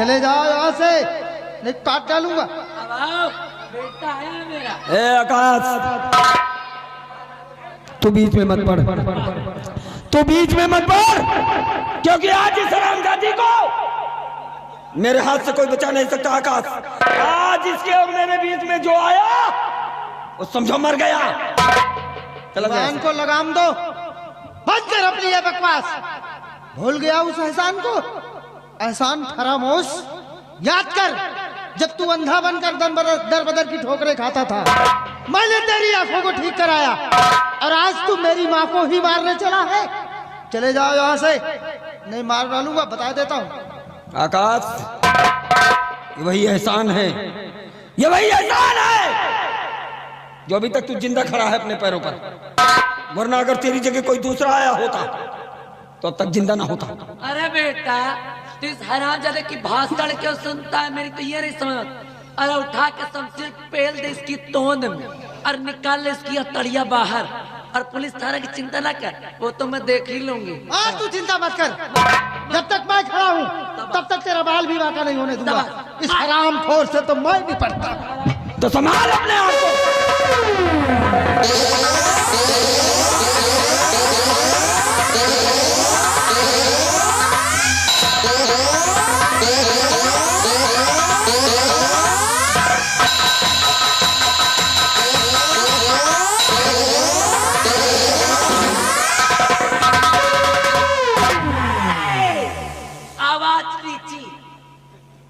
चले जाओ यहाँ से, नहीं काट डालूंगा। बेटा है मेरा। ए आकाश, तू बीच में मत पड़, तू बीच में मत पड़, क्योंकि आज इस हरामजादी को मेरे हाथ से कोई बचा नहीं सकता। आकाश, आज इसके और मेरे बीच में जो आया वो समझो मर गया। जबान को लगाम दो, बंद कर अपनी ये बकवास। भूल गया उस एहसान को? एहसान फरामोश याद कर, जब तू अंधा बनकर दर बदर की ठोकरें खाता था, मैंने तेरी आंखों को ठीक कराया, और आज तू मेरी माँ को ही मारने चला है। चले जाओ यहाँ से, नहीं मार डालूंगा, बता देता हूँ। आकाश, ये वही एहसान है, ये वही एहसान है जो अभी तक तू जिंदा खड़ा है अपने पैरों पर, वरना अगर तेरी जगह कोई दूसरा आया होता तो अब तक जिंदा ना होता। अरे बेटा, तू इस हरामजादे की भाषण क्यों सुनता है? मेरी तो ये नहीं समझ। अरे उठा के शमशीर पेल दे इसकी तोंद में और निकाल ले इसकी तड़िया बाहर, और पुलिस थाना की चिंता ना कर, वो तो मैं देख ही लूंगी। आज तू चिंता मत कर, जब तक मैं खड़ा हूँ तब तक तेरा बाल भी बाका नहीं होने दूंगा। इस हरामखोर से तो मैं भी पड़ता। तो संभाल अपने आप को।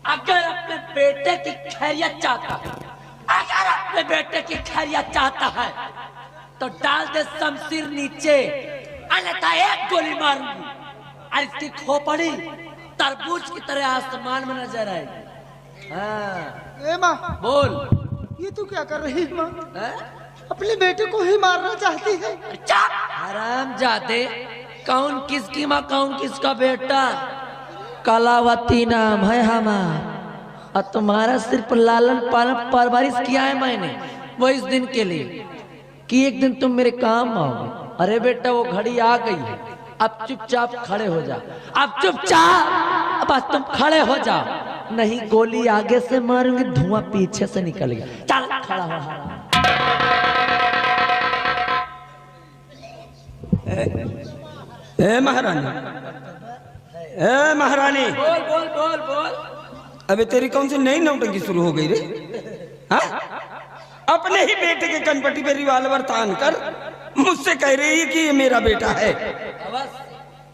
अगर अपने बेटे की खैरियत चाहता है, अगर अपने बेटे की खैरियत चाहता है तो डाल दे शमशीर नीचे, अन्यथा एक गोली मारूंगी और इसकी खोपड़ी तरबूज की तरह आसमान में नजर आएगी। हाँ। ए माँ, बोल, ये तू क्या कर रही है माँ? अपने बेटे को ही मारना चाहती है? हरामजादे, कौन किसकी माँ, कौन किसका बेटा? कलावती नाम है हमारा, और तुम्हारा सिर्फ लालन पालन परवरिश किया है मैंने, वो इस दिन के लिए कि एक दिन तुम मेरे काम आओगे। अरे बेटा, वो घड़ी आ गई है, अब चुपचाप खड़े हो जाओ, अब चुपचाप बस तुम खड़े हो जाओ, नहीं गोली आगे से मारूंगी, धुआं पीछे से निकलेगा। चल खड़ा हो। ए महारानी, ए महारानी, बोल बोल बोल बोल। अबे तेरी कौन सी नई नौटंकी शुरू हो गई रे? हाँ? अपने ही बेटे के कनपट्टी पे रिवाल्वर तान कर मुझसे कह रही है कि ये मेरा बेटा है।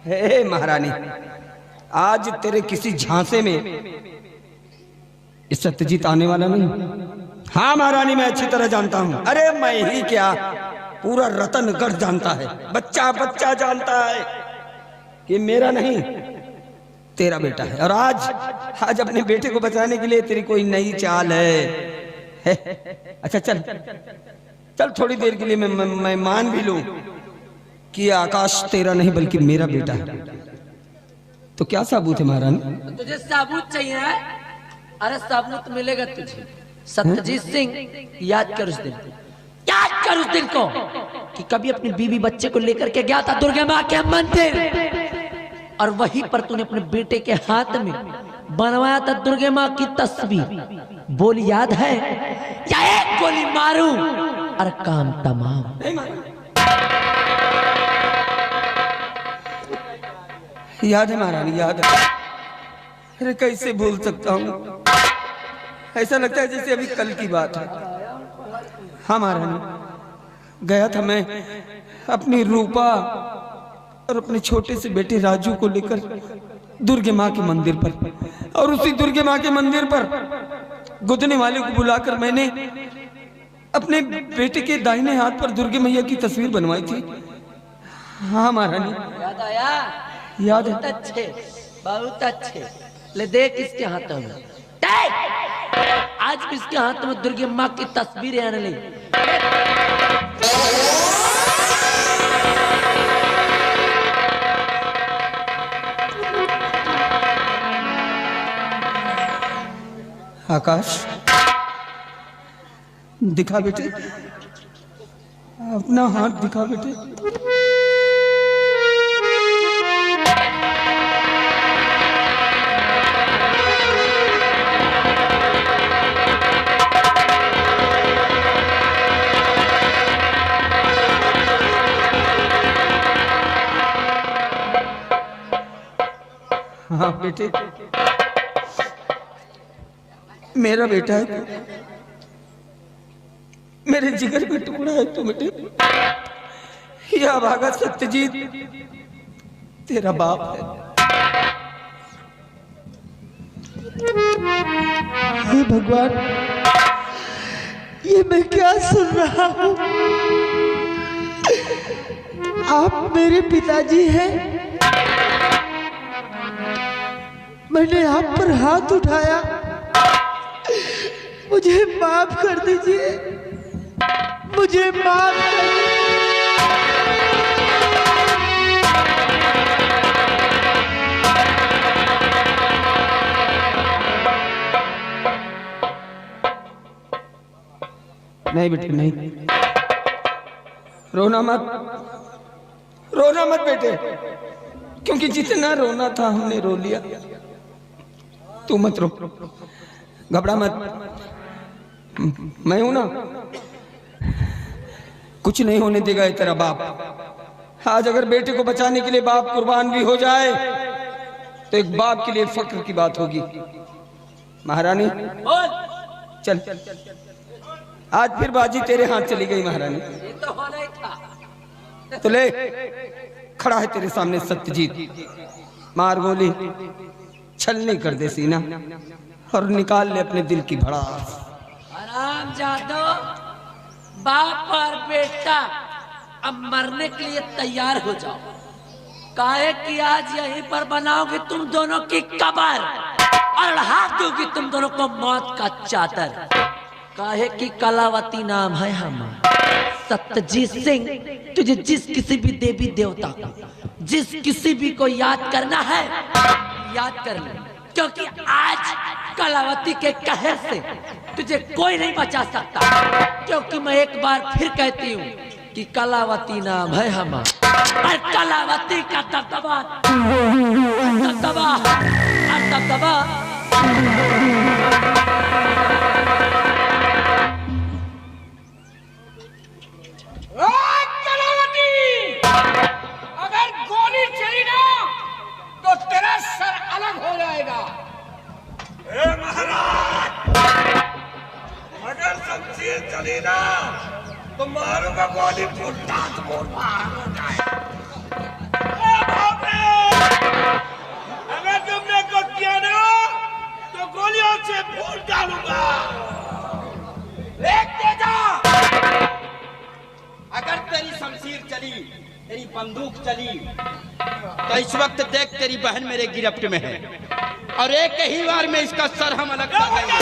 हे महारानी, आज तेरे किसी झांसे में इस सत्यजीत आने वाला नहीं। हाँ महारानी, मैं अच्छी तरह जानता हूँ। अरे मैं ही क्या, पूरा रतनगढ़ जानता है, बच्चा बच्चा जानता है कि मेरा नहीं तेरा बेटा है। और आज अपने बेटे को बचाने के लिए तेरी कोई नई चाल है। अच्छा चल चल, थोड़ी देर के लिए मैं मान भी लूं कि आकाश तेरा नहीं बल्कि मेरा बेटा है, तो क्या सबूत है महारानी? तुझे सबूत चाहिए है? अरे सबूत मिलेगा तुझे। सत्यजीत सिंह, याद कर उस दिन, याद कर उस दिन को कि कभी अपनी बीवी बच्चे को लेकर के गया था दुर्गा माँ के मंदिर, और वहीं पर तूने अपने बेटे के हाथ में बनवाया था दुर्गा माँ की तस्वीर। बोल याद है? या एक गोली मारूं और काम तमाम। याद है महारानी, याद है। अरे कैसे भूल सकता हूँ, ऐसा लगता है जैसे अभी कल की बात है। हाँ महारानी, गया था मैं अपनी रूपा और अपने छोटे से बेटे राजू को लेकर दुर्गे माँ के मंदिर पर, और उसी दुर्गे माँ के मंदिर पर गुदने वाले को बुलाकर मैंने अपने बेटे के दाहिने हाथ पर दुर्गे मैया की तस्वीर बनवाई थी। हाँ महारानी, याद आया? याद है। बहुत अच्छे, बहुत अच्छे। ले देख इसके हाथों में, आज भी इसके हाथ में दुर्गे माँ की तस्वीर आने लगी। आकाश, दिखा बेटे, अपना हाथ दिखा बेटे। हाँ बेटे, मेरा बेटा है तू, मेरे जिगर का टुकड़ा है तू बेटे। यह भागा सत्यजीत तेरा बाप है। हे भगवान, ये मैं क्या सुन रहा हूँ? आप मेरे पिताजी हैं। मैंने आप पर हाथ उठाया, मुझे माफ कर दीजिए, मुझे माफ कर दीजिए। नहीं बेटे नहीं, रोना मत, रोना मत बेटे, क्योंकि जितना रोना था हमने रो लिया। तू मत रो, घबरा मत, मैं हूं ना, कुछ नहीं होने देगा ये तेरा बाप। आज अगर बेटे को बचाने के लिए बाप कुर्बान भी हो जाए तो एक बाप के लिए फक्र की बात होगी। महारानी चल, आज फिर बाजी तेरे हाथ चली गई महारानी। ये तो होना ही था। तो ले, खड़ा है तेरे सामने सत्यजीत, मार गोली, छलनी कर दे सीना और निकाल ले अपने दिल की भड़ास। आराम जादो, बाप और बेटा अब मरने के लिए तैयार हो जाओ। काहे कि आज यहीं पर बनाओगे तुम दोनों की कब्र और हाथ दोगी तुम दोनों को मौत का चादर। काहे कि कलावती नाम है हमारा। सत्यजीत सिंह, तुझे जिस किसी भी देवी देवता को, जिस किसी भी को याद करना है याद कर ले, क्योंकि आज कलावती के कहर से तुझे कोई नहीं बचा सकता। क्योंकि मैं एक बार फिर कहती हूँ कि कलावती नाम है हमारा, और कलावती का दबदबा दबदबा दबदबा। अगर गोली चली ना तो तेरा सर अलग हो जाएगा। महाराज, अगर शमशीर चली ना तो मारूंगा गोली, फुटता तो बाहर हो जाए। अगर तुमने कुछ किया ना तो गोलियों से फूल डालूंगा। देखते जा, अगर तेरी शमशीर चली, तेरी बंदूक चली, तो इस वक्त देख तेरी बहन मेरे गिरफ्त में है और एक ही बार में इसका सर हम अलग कर देंगे।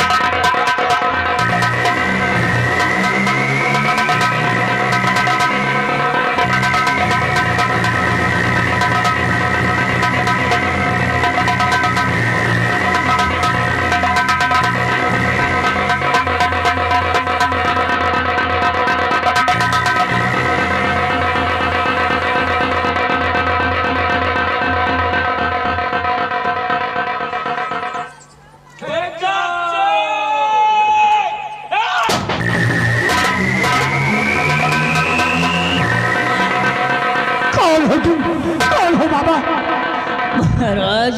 महाराज,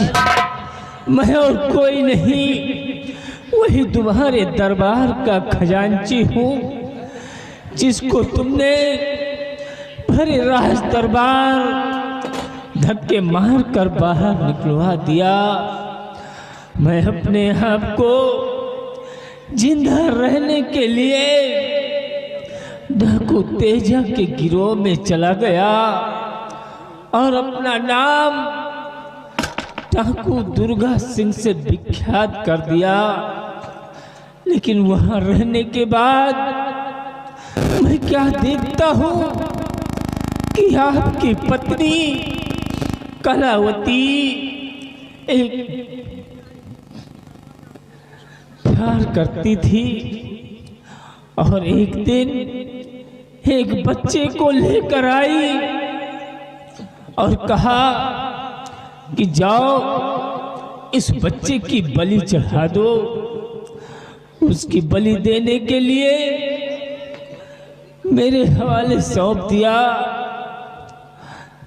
मैं और कोई नहीं, वही तुम्हारे दरबार का खजांची हूँ, जिसको तुमने भरे राज दरबार धक्के मार कर बाहर निकलवा दिया। मैं अपने आप को जिंदा रहने के लिए डाकू तेजा के गिरोह में चला गया और अपना नाम डाकू दुर्गा सिंह से विख्यात कर दिया। लेकिन वहां रहने के बाद मैं क्या देखता हूँ कि आपकी पत्नी कलावती एक प्यार करती थी और एक दिन एक बच्चे को लेकर आई और कहा कि जाओ इस बच्चे की बलि चढ़ा दो। उसकी बलि देने के लिए मेरे हवाले सौंप दिया।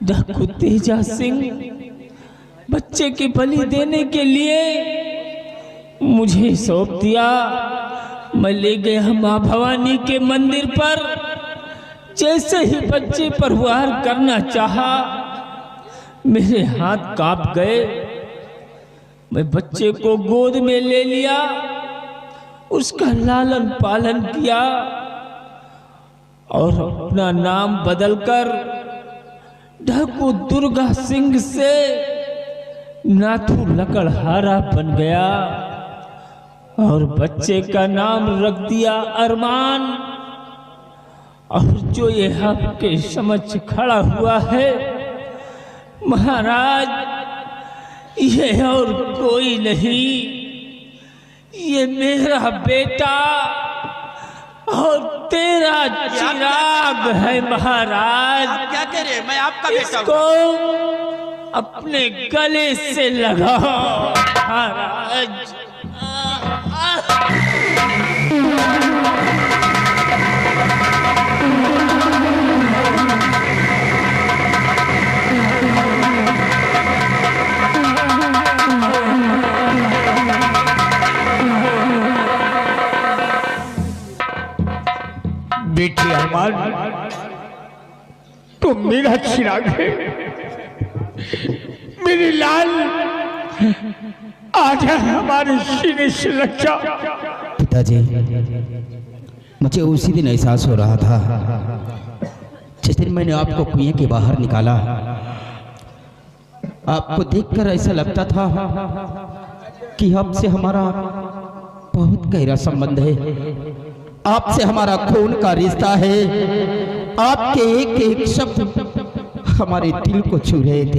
डाकू तेजा सिंह बच्चे की बलि देने के लिए मुझे सौंप दिया। मैं ले गया माँ भवानी के मंदिर पर। जैसे ही बच्चे पर वार करना चाहा, मेरे हाथ कांप गए। मैं बच्चे को गोद में ले लिया, उसका लालन पालन किया और अपना नाम बदलकर ढाकू दुर्गा सिंह से नाथू लकड़हारा बन गया और बच्चे का नाम रख दिया अरमान। और जो ये आपके समझ खड़ा हुआ है महाराज, ये और कोई नहीं, ये मेरा बेटा और तेरा चिराग है महाराज। आप क्या कह रहे हैं? मैं आपका बेटा हूं। इसको अपने गले से लगाओ महाराज। बेटे अरमान, तो मेरा चिराग है, मेरे लाल, आजा हमारे सीने से लग जा। पिताजी, मुझे उसी दिन एहसास हो रहा था जिस दिन मैंने आपको कुएं के बाहर निकाला। आपको देखकर ऐसा लगता था कि आपसे हमारा बहुत गहरा संबंध है, आपसे हमारा खून का रिश्ता है। आपके एक एक शब्द हमारे दिल को छू रहे थे।